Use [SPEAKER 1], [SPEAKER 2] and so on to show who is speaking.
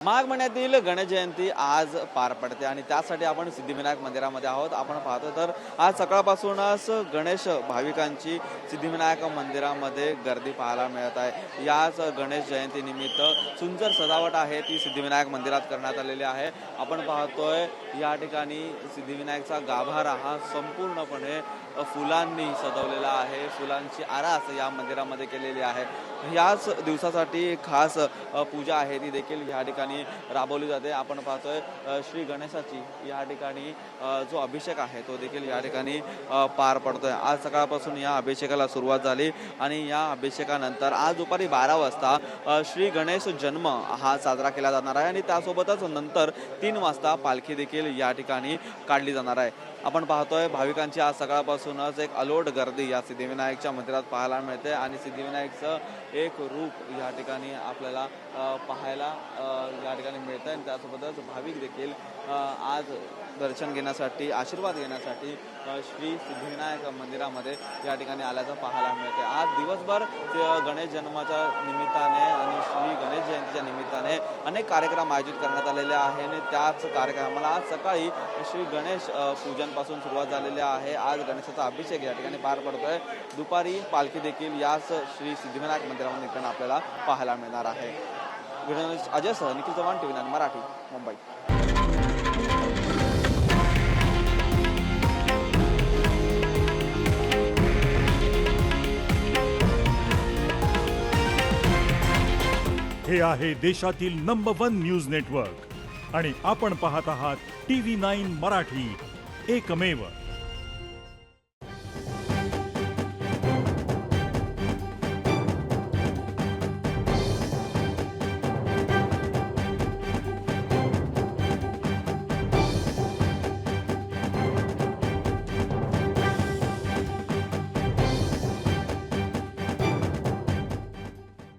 [SPEAKER 1] माघ महिन्यातील गणेश जयंती आज पार पडते आणि त्यासाठी आपण सिद्धिविनायक मंदिरामध्ये आहोत। आपण पाहतो तर आज सकाळपासूनच गणेश भाविकांची सिद्धिविनायक मंदिरामध्ये गर्दी पाहायला मिळत आहे। याच गणेश जयंती निमित्त सुंदर सजावट आहे ती सिद्धिविनायक मंदिरात करण्यात आलेली आहे। आपण पाहतोय या ठिकाणी सिद्धिविनायकचा गाभारा हा संपूर्णपणे फुलांनी सजवलेला आहे। फुलांची आरास या मंदिरामध्ये केलेली आहे। याच दिवसासाठी खास पूजा आहे ती देखील या ठिकाणी राबवली जाते। आपण पाहतोय श्री गणेशाची या ठिकाणी जो अभिषेक आहे तो देखील या ठिकाणी पार पडतोय। आज सकाळपासून या अभिषेकाला सुरुवात झाली आणि या अभिषेकानंतर आज दुपारी 12 वाजता श्री गणेश जन्म हा साजरा केला जाणार आहे आणि त्यासोबतच नंतर 3 वाजता पालखी देखील या ठिकाणी काढली जाणार आहे। आपण पाहतोय भाविकांची आज सकाळपासूनच एक अलोट गर्दी या सिद्धिविनायकच्या मंदिरात पाहायला मिळते आणि सिद्धिविनायकचं एक रूप या ठिकाणी आपल्याला पाहायला या ठिकाणी मिळतं आणि त्यासोबतच भाविक देखील आज दर्शन घेण्यासाठी आशीर्वाद घेण्यासाठी श्री सिद्धिविनायक मंदिरामध्ये या ठिकाणी आल्याचं पाहायला मिळते। आज दिवसभर गणेश जन्माच्या निमित्ताने आणि श्री गणेश जयंतीच्या निमित्ताने अनेक कार्यक्रम आयोजित करण्यात आलेले आहे आणि त्याच कार्यक्रमाला आज सकाळी श्री गणेश पूजनपासून सुरुवात झालेली आहे। आज गणेशाचा अभिषेक या ठिकाणी पार पडतोय। दुपारी पालखी देखील याच श्री सिद्धिविनायक मंदिरामध्ये निघताना आपल्याला पाहायला मिळणार आहे। अजय सह निखिल चव्हाण, TV9 मराठी, मुंबई।
[SPEAKER 2] हे आहे देशातील नंबर 1 न्यूज नेटवर्क आणि आपण पाहत आहात TV9 मराठी, एकमेव।